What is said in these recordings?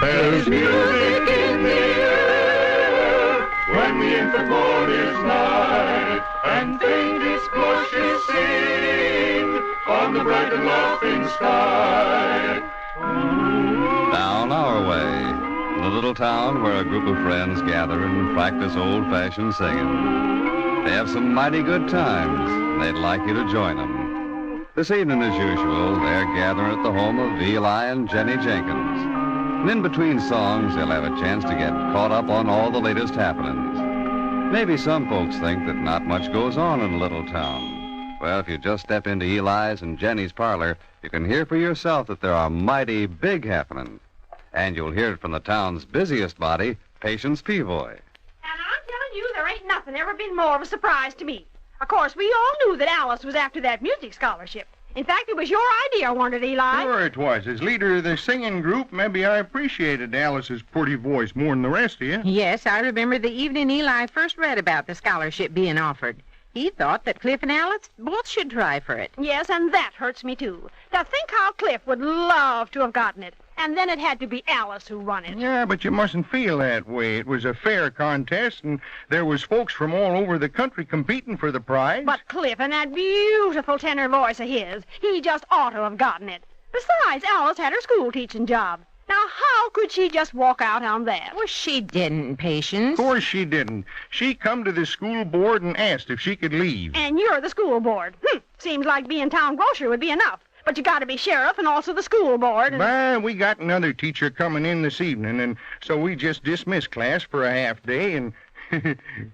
There's music in the air when the infant morn is nigh, and faintest blushes sing on the bright and laughing sky. Down our way, in a little town where a group of friends gather and practice old-fashioned singing. They have some mighty good times, and they'd like you to join them. This evening, as usual, they're gathering at the home of Eli and Jenny Jenkins. And in between songs, they'll have a chance to get caught up on all the latest happenings. Maybe some folks think that not much goes on in a little town. Well, if you just step into Eli's and Jenny's parlor, you can hear for yourself that there are mighty big happenings. And you'll hear it from the town's busiest body, Patience Peavoy. And I'm telling you, there ain't nothing ever been more of a surprise to me. Of course, we all knew that Alice was after that music scholarship. In fact, it was your idea, wasn't it, Eli? Sure it was. As leader of the singing group, maybe I appreciated Alice's pretty voice more than the rest of you. Yes, I remember the evening Eli first read about the scholarship being offered. He thought that Cliff and Alice both should try for it. Yes, and that hurts me, too. To think how Cliff would love to have gotten it. And then it had to be Alice who won it. Yeah, but you mustn't feel that way. It was a fair contest, and there was folks from all over the country competing for the prize. But Cliff and that beautiful tenor voice of his, he just ought to have gotten it. Besides, Alice had her school teaching job. Now, how could she just walk out on that? Well, she didn't, Patience. Of course she didn't. She come to the school board and asked if she could leave. And you're the school board. Seems like being town grocer would be enough. But you got to be sheriff and also the school board. But we got another teacher coming in this evening, and so we just dismissed class for a half day, and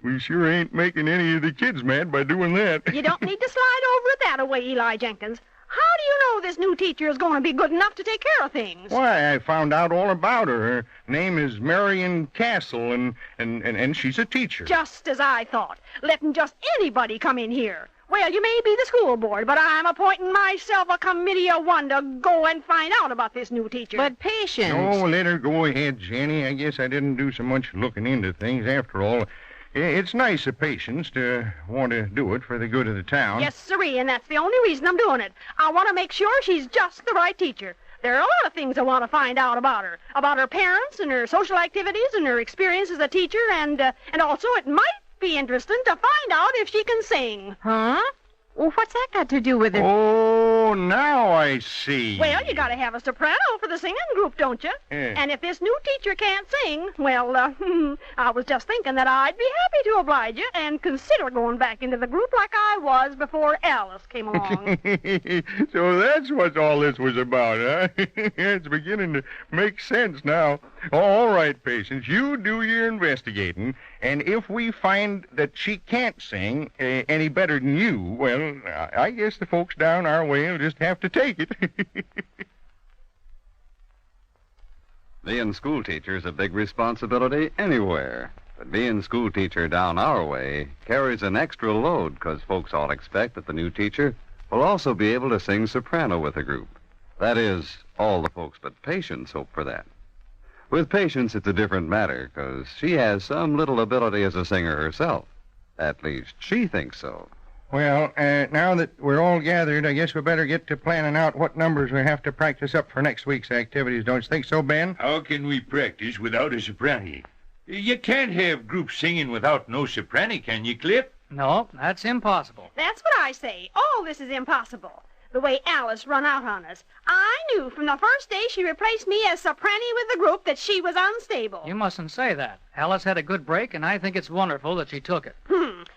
we sure ain't making any of the kids mad by doing that. You don't need to slide over it that way, Eli Jenkins. How do you know this new teacher is going to be good enough to take care of things? Why, I found out all about her. Her name is Marion Castle, and she's a teacher. Just as I thought. Letting just anybody come in here. Well, you may be the school board, but I'm appointing myself a committee of one to go and find out about this new teacher. But Patience... Oh, let her go ahead, Jenny. I guess I didn't do so much looking into things. After all, it's nice of Patience to want to do it for the good of the town. Yes, sirree, and that's the only reason I'm doing it. I want to make sure she's just the right teacher. There are a lot of things I want to find out about her parents and her social activities and her experience as a teacher, and also it might be interesting to find out if she can sing. Huh? Well, what's that got to do with it? Oh, now I see. Well, you got to have a soprano for the singing group, don't you? Yeah. And if this new teacher can't sing, well, I was just thinking that I'd be happy to oblige you and consider going back into the group like I was before Alice came along. So that's what all this was about, huh? It's beginning to make sense now. All right, Patience, you do your investigating, and if we find that she can't sing any better than you, well, I guess the folks down our way will just have to take it. Being school teacher is a big responsibility anywhere. But being school teacher down our way carries an extra load because folks all expect that the new teacher will also be able to sing soprano with the group. That is, all the folks but Patience hope for that. With Patience, it's a different matter because she has some little ability as a singer herself. At least she thinks so. Well, now that we're all gathered, I guess we better get to planning out what numbers we have to practice up for next week's activities. Don't you think so, Ben? How can we practice without a soprano? You can't have group singing without no soprano, can you, Cliff? No, that's impossible. That's what I say. All this is impossible. The way Alice run out on us. I knew from the first day she replaced me as soprano with the group that she was unstable. You mustn't say that. Alice had a good break, and I think it's wonderful that she took it.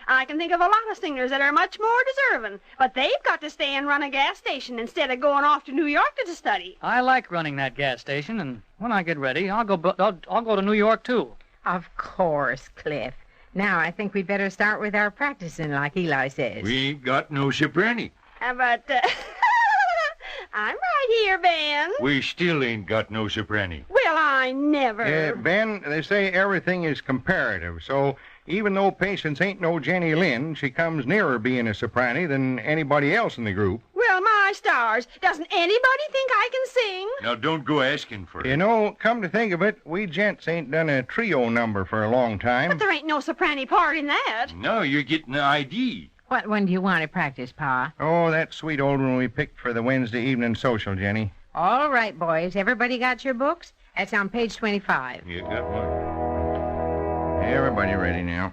I can think of a lot of singers that are much more deserving, but they've got to stay and run a gas station instead of going off to New York to study. I like running that gas station, and when I get ready, I'll go to New York, too. Of course, Cliff. Now I think we'd better start with our practicing, like Eli says. We ain't got no soprano. But I'm right here, Ben. We still ain't got no soprano. Well, I never. Ben, they say everything is comparative, so even though Patience ain't no Jenny Lind, she comes nearer being a soprano than anybody else in the group. Well, my stars, doesn't anybody think I can sing? Now, don't go asking for it. You know, come to think of it, we gents ain't done a trio number for a long time. But there ain't no soprano part in that. No, you're getting the ID. What one do you want to practice, Pa? Oh, that sweet old one we picked for the Wednesday evening social, Jenny. All right, boys. Everybody got your books? That's on page 25. You got one. Everybody ready now.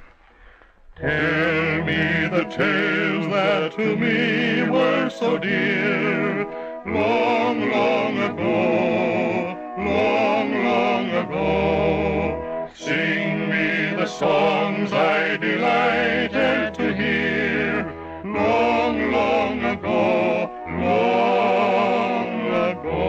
Tell me the tales that to me were so dear, long, long ago, long, long ago. Sing me the songs I delighted to hear, long, long ago, long ago.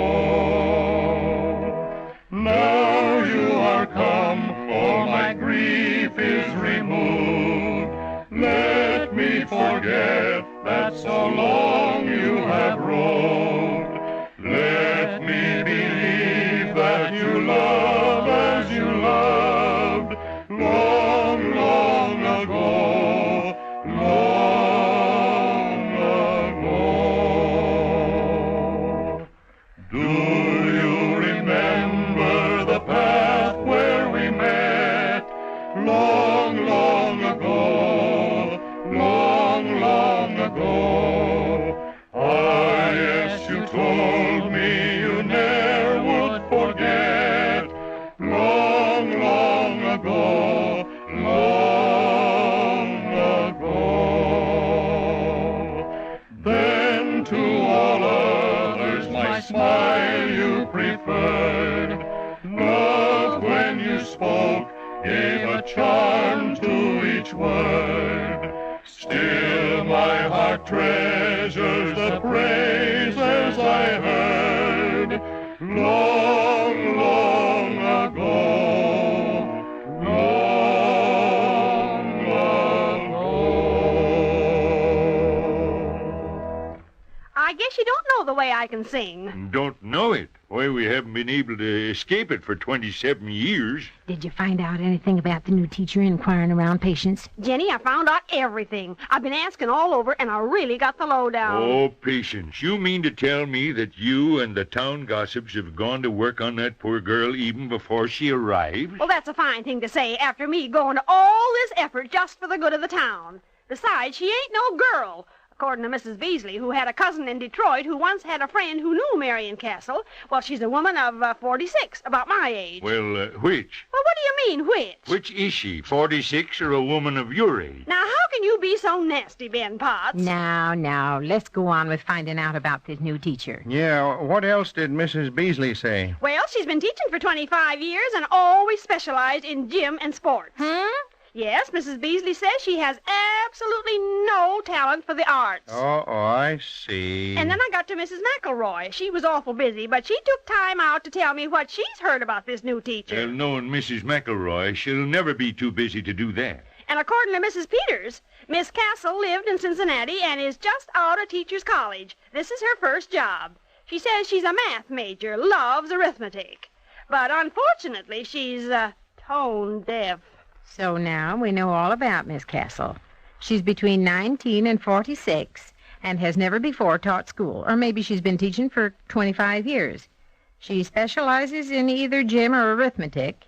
Now you are come, all my grief is removed. Let me forget that so long you have roved. Let me believe that you love as you loved long, long ago, long ago. Do you remember the path where we met long, long ago, long, long ago? Ah, yes, you told me you never would forget long, long ago, long ago. Then to all others my smile you preferred. Love when you spoke gave a charm to each word. Still my heart treasures the praises I heard long, long ago, long ago. I guess you don't know the way I can sing. Don't know it. Why, we haven't been able to escape it for 27 years. Did you find out anything about the new teacher inquiring around patients? Jenny, I found out everything. I've been asking all over, and I really got the lowdown. Oh, Patience, you mean to tell me that you and the town gossips have gone to work on that poor girl even before she arrives? Well, that's a fine thing to say after me going to all this effort just for the good of the town. Besides, she ain't no girl. According to Mrs. Beasley, who had a cousin in Detroit who once had a friend who knew Marion Castle, well, she's a woman of 46, about my age. Well, which? Well, what do you mean, which? Which is she, 46 or a woman of your age? Now, how can you be so nasty, Ben Potts? Now, let's go on with finding out about this new teacher. Yeah, what else did Mrs. Beasley say? Well, she's been teaching for 25 years and always specialized in gym and sports. Yes, Mrs. Beasley says she has absolutely no talent for the arts. Oh, I see. And then I got to Mrs. McElroy. She was awful busy, but she took time out to tell me what she's heard about this new teacher. Well, knowing Mrs. McElroy, she'll never be too busy to do that. And according to Mrs. Peters, Miss Castle lived in Cincinnati and is just out of teacher's college. This is her first job. She says she's a math major, loves arithmetic. But unfortunately, she's tone deaf. So now we know all about Miss Castle. She's between 19 and 46 and has never before taught school, or maybe she's been teaching for 25 years. She specializes in either gym or arithmetic,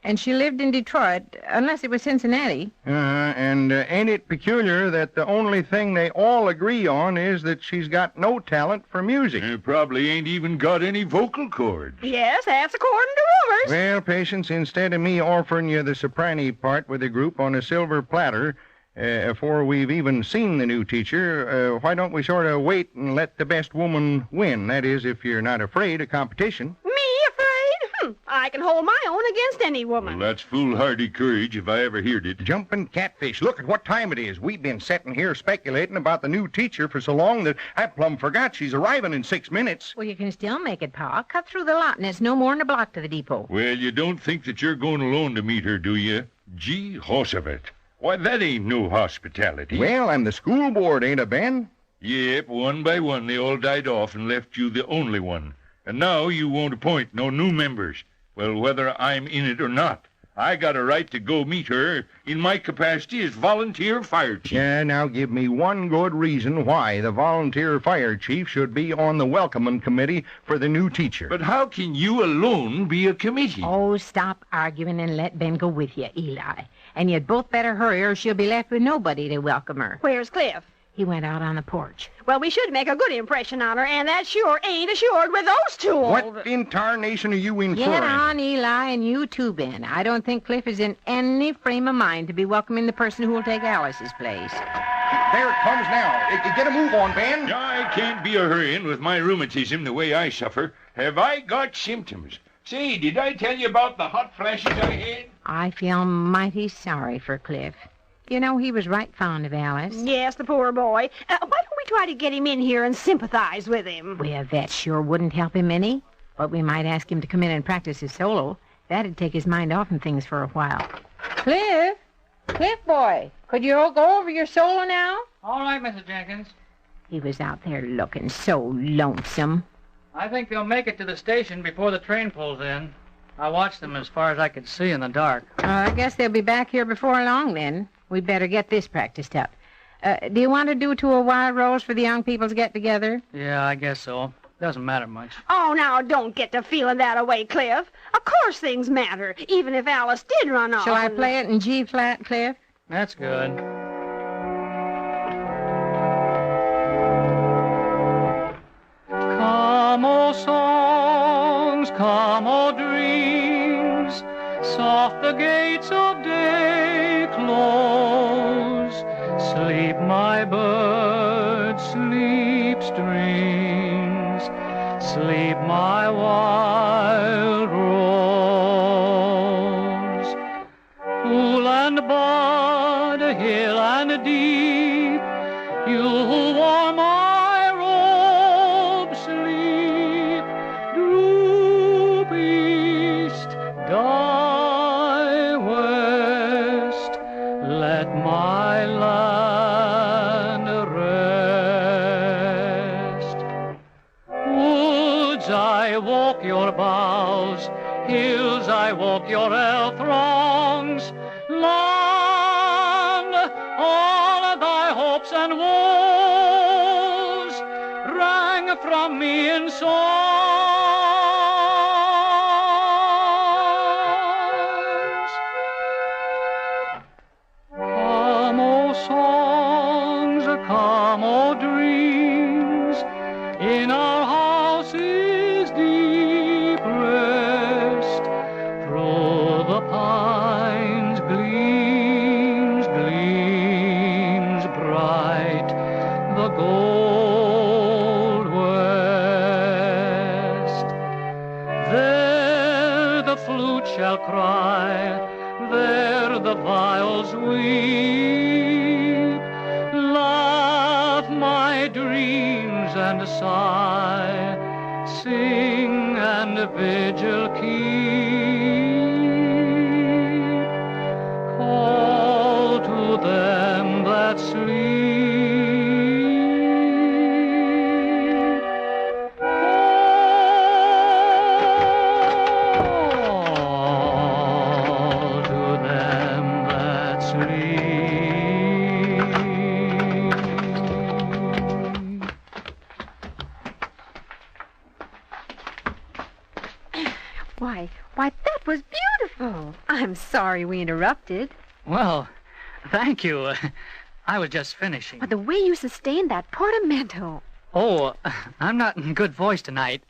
and she lived in Detroit, unless it was Cincinnati. And ain't it peculiar that the only thing they all agree on is that she's got no talent for music? Probably ain't even got any vocal cords. Yes, that's according to rumors. Well, Patience, instead of me offering you the soprano part with the group on a silver platter, before we've even seen the new teacher, why don't we sort of wait and let the best woman win? That is, if you're not afraid of competition. Me afraid? I can hold my own against any woman. Well, that's foolhardy courage if I ever heard it. Jumping catfish. Look at what time it is. We've been sitting here speculating about the new teacher for so long that I plumb forgot she's arriving in 6 minutes. Well, you can still make it, Pa. Cut through the lot, and it's no more than a block to the depot. Well, you don't think that you're going alone to meet her, do you? Gee, horse of it. Why, that ain't no hospitality. Well, I'm the school board, ain't I, Ben? Yep, one by one they all died off and left you the only one. And now you won't appoint no new members. Well, whether I'm in it or not, I got a right to go meet her in my capacity as volunteer fire chief. Yeah, now give me one good reason why the volunteer fire chief should be on the welcoming committee for the new teacher. But how can you alone be a committee? Oh, stop arguing and let Ben go with you, Eli. And you'd both better hurry or she'll be left with nobody to welcome her. Where's Cliff? He went out on the porch. Well, we should make a good impression on her, and that sure ain't assured with those two. What in tarnation are you inferring? Get on, Eli, and you too, Ben. I don't think Cliff is in any frame of mind to be welcoming the person who will take Alice's place. There it comes now. Get a move on, Ben. I can't be a-hurrying with my rheumatism the way I suffer. Have I got symptoms? Say, did I tell you about the hot flashes I had? I feel mighty sorry for Cliff. You know, he was right fond of Alice. Yes, the poor boy. Why don't we try to get him in here and sympathize with him? Well, that sure wouldn't help him any. But we might ask him to come in and practice his solo. That'd take his mind off from things for a while. Cliff boy, could you all go over your solo now? All right, Mrs. Jenkins. He was out there looking so lonesome. I think they'll make it to the station before the train pulls in. I watched them as far as I could see in the dark. I guess they'll be back here before long, then. We'd better get this practiced up. Do you want to do 2 wild rolls for the young people to get together? Yeah, I guess so. Doesn't matter much. Oh, now, don't get to feeling that away, Cliff. Of course things matter, even if Alice did run off. Shall I play it in G-flat, Cliff? That's good. Come, O songs, come, O dreams, soft the gates of day close. Sleep, my bird, sleep, streams, sleep, my wild rose. Pool and bud, hill and deep, you'll warm my robe, sleep, droop east, die west, let my land rest. Woods, I walk your boughs, hills, I walk your elf throngs, land, all of thy hopes and woes rang from me in songs. Come, O songs, come, O dreams, in our houses deep rest, through the pines gleams, gleams bright, the gold west. There the flute shall cry, there the viols weep, laugh my dreams and sigh, sing and vigil keep, call to them that sleep, call to them that sleep. Why, that was beautiful. I'm sorry we interrupted. Well, thank you. I was just finishing. But the way you sustained that portamento. Oh, I'm not in good voice tonight.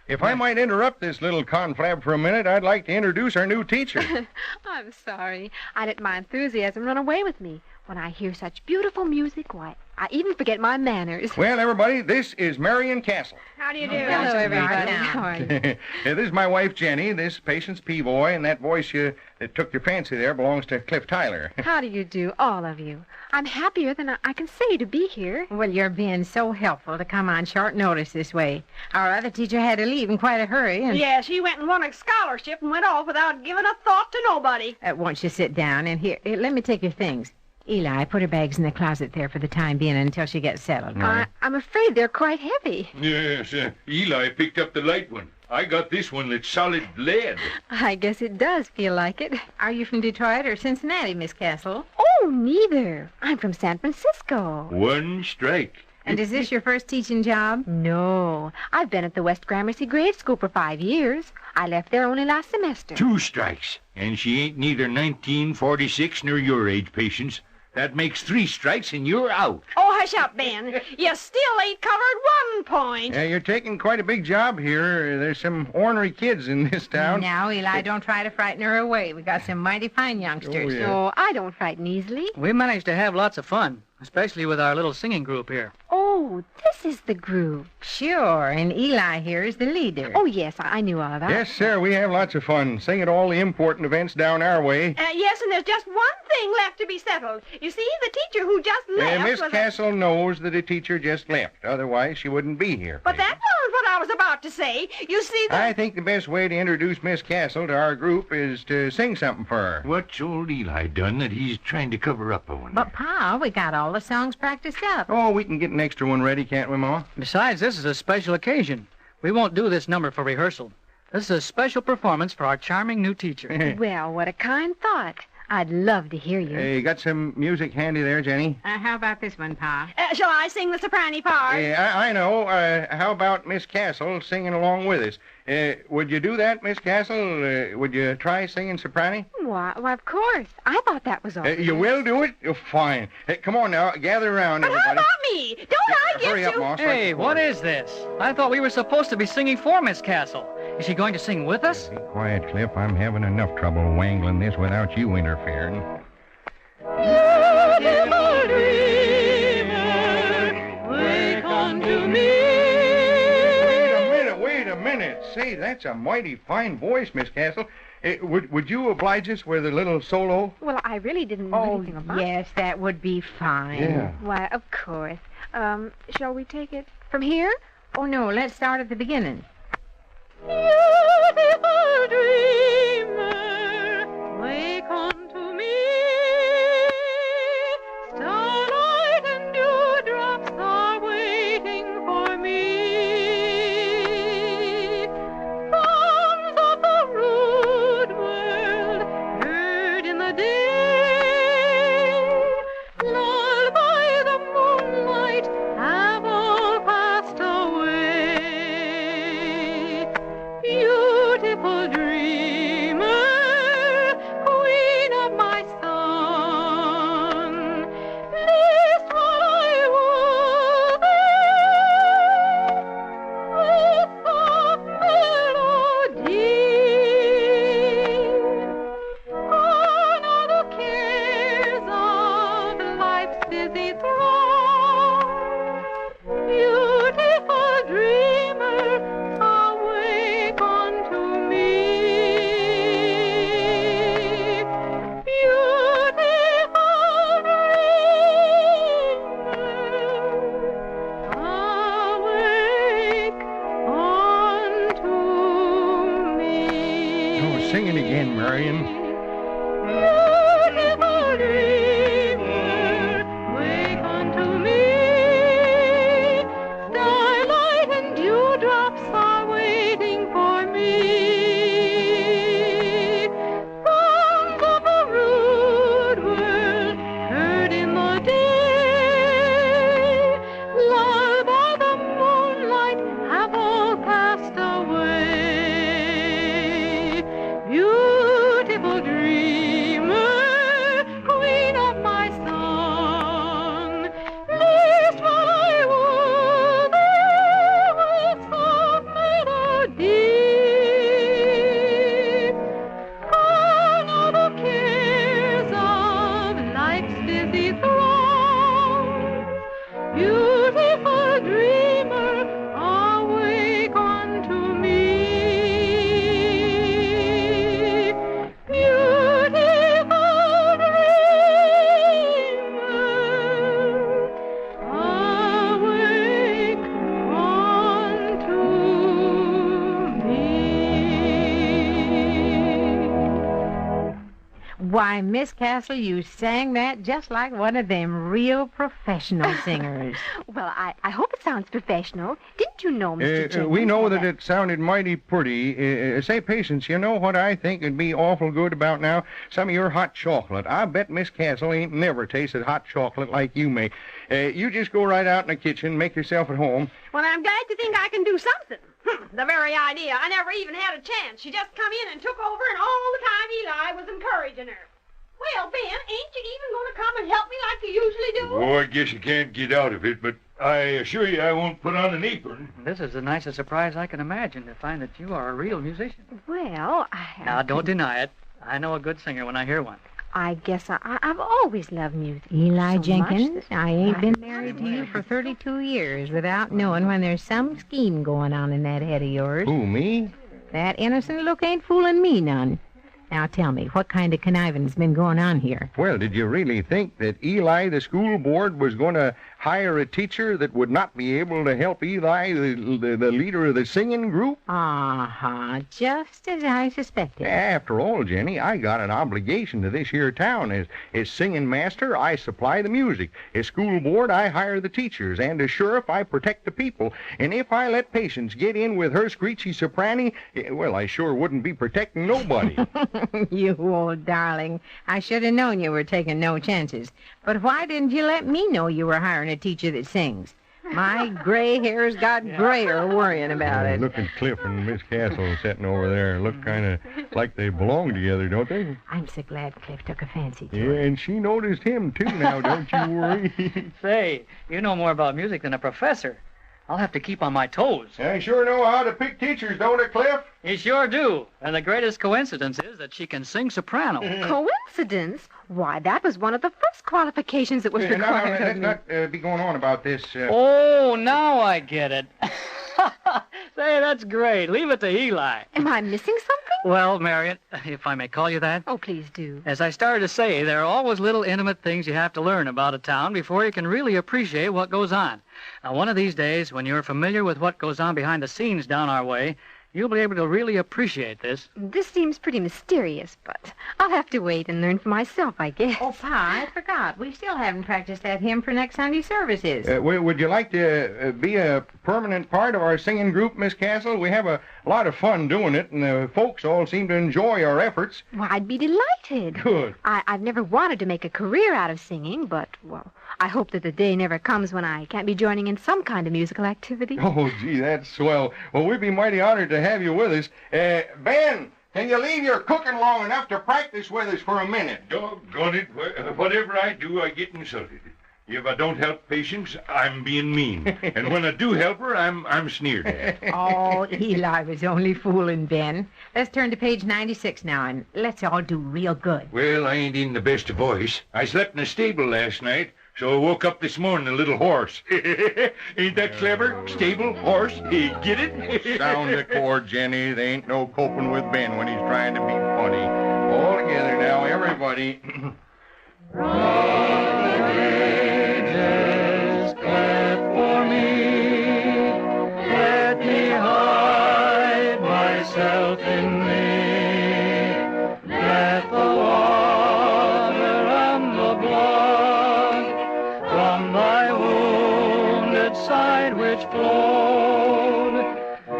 If I might interrupt this little conflab for a minute, I'd like to introduce our new teacher. I'm sorry. I let my enthusiasm run away with me. When I hear such beautiful music, why, I even forget my manners. Well, everybody, this is Marion Castle. How do you do? Hello, everybody. Now. How are you? This is my wife, Jenny. This patient's P-Boy, and that voice that took your fancy there belongs to Cliff Tyler. How do you do, all of you? I'm happier than I can say to be here. Well, you're being so helpful to come on short notice this way. Our other teacher had to leave in quite a hurry. And Yeah, she went and won a scholarship and went off without giving a thought to nobody. won't you sit down and here, let me take your things. Eli, put her bags in the closet there for the time being until she gets settled. I'm afraid they're quite heavy. Yes, Eli picked up the light one. I got this one that's solid lead. I guess it does feel like it. Are you from Detroit or Cincinnati, Miss Castle? Oh, neither. I'm from San Francisco. One strike. And is this your first teaching job? No, I've been at the West Gramercy Grade School for 5 years. I left there only last semester. 2 strikes. And she ain't neither 1946 nor your age, Patience. That makes 3 strikes and you're out. Oh, hush up, Ben. You still ain't covered 1 point. Yeah, you're taking quite a big job here. There's some ornery kids in this town. Now, Eli, don't try to frighten her away. We got some mighty fine youngsters. Oh, yeah. No, I don't frighten easily. We managed to have lots of fun, especially with our little singing group here. Oh, this is the group. Sure, and Eli here is the leader. Oh, yes, I knew all of that. Yes, sir, we have lots of fun singing all the important events down our way. Yes, and there's just one thing left to be settled. You see, the teacher who just left Miss was Castle knows that a teacher just left. Otherwise, she wouldn't be here. But that wasn't what I was about to say. You see, I think the best way to introduce Miss Castle to our group is to sing something for her. What's old Eli done that he's trying to cover up, I wonder? But, Pa, we got all the songs practiced up. Oh, we can get an extra one ready, can't we, Ma? Besides, this is a special occasion. We won't do this number for rehearsal. This is a special performance for our charming new teacher. Well, what a kind thought. I'd love to hear you. You got some music handy there, Jenny? How about this one, Pa? shall I sing the soprano part? I know. How about Miss Castle singing along with us? Would you do that, Miss Castle? Would you try singing soprano? Why, of course. I thought that was all. You will do it? Oh, fine. Come on now. Gather around, But how everybody. about me? Don't I get Hurry up, to... Moss. Hey, what is this? I thought we were supposed to be singing for Miss Castle. Is she going to sing with us? Be quiet, Cliff. I'm having enough trouble wangling this without you interfering. Beautiful dreamer, wake unto me. Wait a minute. Say, that's a mighty fine voice, Miss Castle. Would you oblige us with a little solo? Well, I really didn't know anything about it. Yes, that would be fine. Yeah. Why, of course. Shall we take it from here? Oh, no, let's start at the beginning. Beautiful dreamer, wake unto me. Starlight and dewdrops are waiting for me. Songs of the rude world heard in the day, lulled by the moonlight, have all passed away. Beautiful dreamer, queen of my song, list while I woo thee with soft melody. Gone are the cares of life's busy throng. Beautiful dreamer, awake unto me. Beautiful dreamer, awake unto me. Oh, sing it again, Marion. Beautiful dreamer, wake unto me. Starlight and dewdrops are waiting for me. Songs of the rude world heard in the day, lulled by the moonlight, have all passed away. Beautiful dreamer, queen of my song, list while I woo thee with soft melody. Gone are the cares of life's busy throng. Beautiful dreamer, awake unto me. Beautiful dreamer, awake unto me. Why, Miss Castle, you sang that just like one of them real professional singers. Well, I hope it sounds professional. Didn't you know, Mr. Jenkins? We know that it sounded mighty pretty. Say, Patience, you know what I think would be awful good about now? Some of your hot chocolate. I bet Miss Castle ain't never tasted hot chocolate like you make. You just go right out in the kitchen, make yourself at home. Well, I'm glad to think I can do something. The very idea. I never even had a chance. She just come in and took over, and all the time Eli was encouraging her. Well, Ben, ain't you even going to come and help me like you usually do? Oh, I guess you can't get out of it, but I assure you I won't put on an apron. This is the nicest surprise I can imagine, to find that you are a real musician. Well, Now, don't deny it. I know a good singer when I hear one. I guess I've always loved music. Eli so Jenkins, much that I ain't been married to you for 32 years without knowing when there's some scheme going on in that head of yours. Who, me? That innocent look ain't fooling me none. Now tell me, what kind of conniving's been going on here? Well, did you really think that Eli, the school board, was going to hire a teacher that would not be able to help Eli, the leader of the singing group? Just as I suspected. After all, Jenny, I got an obligation to this here town. As singing master, I supply the music. As school board, I hire the teachers. And as sheriff, I protect the people. And if I let Patience get in with her screechy soprano, well, I sure wouldn't be protecting nobody. You old darling. I should have known you were taking no chances. But why didn't you let me know you were hiring a teacher that sings? My gray hair's got grayer worrying about it. Look at Cliff and Miss Castle sitting over there. Look kind of like they belong together, don't they? I'm so glad Cliff took a fancy to Yeah, her. and she noticed him, too, now, don't you worry. Say, you know more about music than a professor. I'll have to keep on my toes. I sure know how to pick teachers, don't I, Cliff? You sure do. And the greatest coincidence is that she can sing soprano. Coincidence? Why, that was one of the first qualifications that was required Let's of me. not be going on about this. Oh, now I get it. Say, that's great. Leave it to Eli. Am I missing something? Well, Marion, if I may call you that. Oh, please do. As I started to say, there are always little intimate things you have to learn about a town before you can really appreciate what goes on. Now, one of these days, when you're familiar with what goes on behind the scenes down our way, you'll be able to really appreciate this. This seems pretty mysterious, but I'll have to wait and learn for myself, I guess. Oh, Pa, I forgot. We still haven't practiced that hymn for next Sunday services. Would you like to be a permanent part of our singing group, Miss Castle? We have a lot of fun doing it, and the folks all seem to enjoy our efforts. Well, I'd be delighted. Good. I've never wanted to make a career out of singing, but, well, I hope that the day never comes when I can't be joining in some kind of musical activity. Oh, gee, that's swell. Well, we'd be mighty honored to have you with us. Ben, can you leave your cooking long enough to practice with us for a minute? Doggone it. Whatever I do, I get insulted. If I don't help Patience, I'm being mean. And when I do help her, I'm sneered at. Oh, Eli was only fooling Ben. Let's turn to page 96 now, and let's all do real good. Well, I ain't in the best of voice. I slept in a stable last night, so I woke up this morning a little hoarse. Ain't that clever? Stable, horse, get it? Sound the chord, Jenny. They ain't no coping with Ben when he's trying to be funny. All together now, everybody. Clap for me, let me hide myself in thee, let the water and the blood from thy wounded side which flowed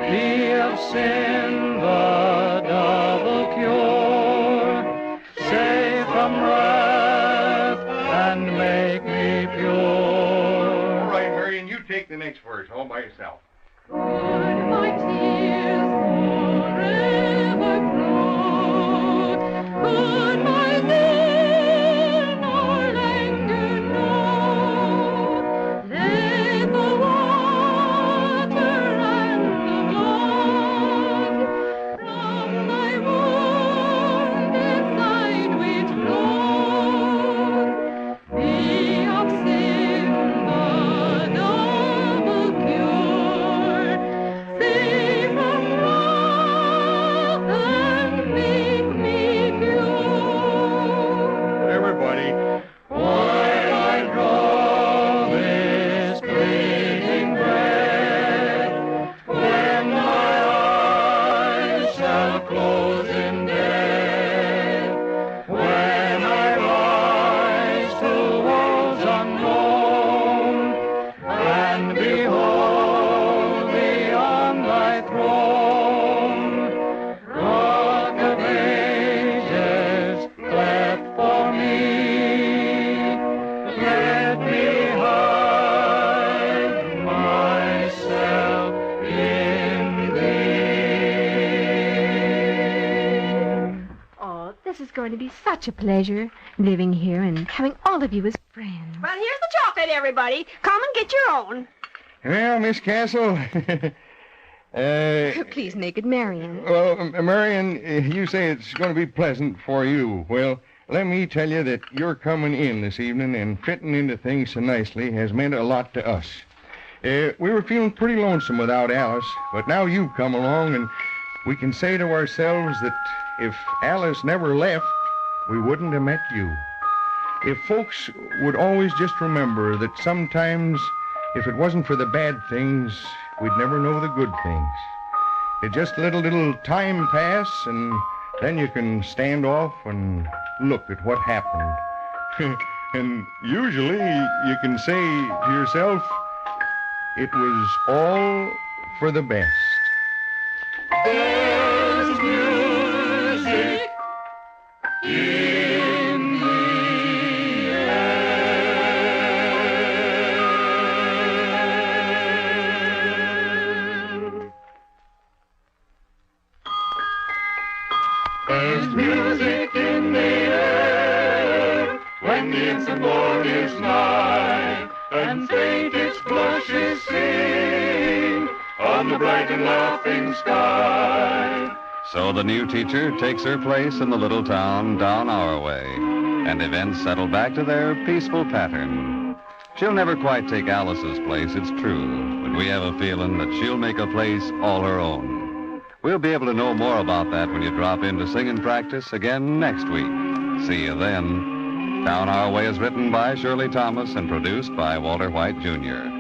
be of sin the double cure, save from wrath and make me pure. Take the next verse all by yourself. My tears forever flow. Could my sin nor anger know? Let the water and the blood from thy wounded side which flowed be of sin the double cure, save from wrath and make me pure. Everybody. While I draw this fleeting breath, when my eyes shall close in death, when I rise to worlds unknown, and behold thee on thy throne, Rock of Ages, clap for me, let me hide myself in thee. This is going to be such a pleasure, living here and having all of you as friends. Well, here's the chocolate, everybody. Come and get your own. Well, Miss Castle... Please make it Marion. Well, Marion, you say it's going to be pleasant for you. Well, let me tell you that your coming in this evening and fitting into things so nicely has meant a lot to us. We were feeling pretty lonesome without Alice, but now you've come along, and we can say to ourselves that if Alice never left, we wouldn't have met you. If folks would always just remember that sometimes, if it wasn't for the bad things, we'd never know the good things. It just let a little time pass, and then you can stand off and look at what happened. And usually you can say to yourself, it was all for the best. There's music in the air. There's music in the air when the infant morn is nigh, and faint its blushes sing on the bright and laughing sky. So the new teacher takes her place in the little town down our way, and events settle back to their peaceful pattern. She'll never quite take Alice's place, it's true, but we have a feeling that she'll make a place all her own. We'll be able to know more about that when you drop in to singing practice again next week. See you then. Down Our Way is written by Shirley Thomas and produced by Walter White, Jr.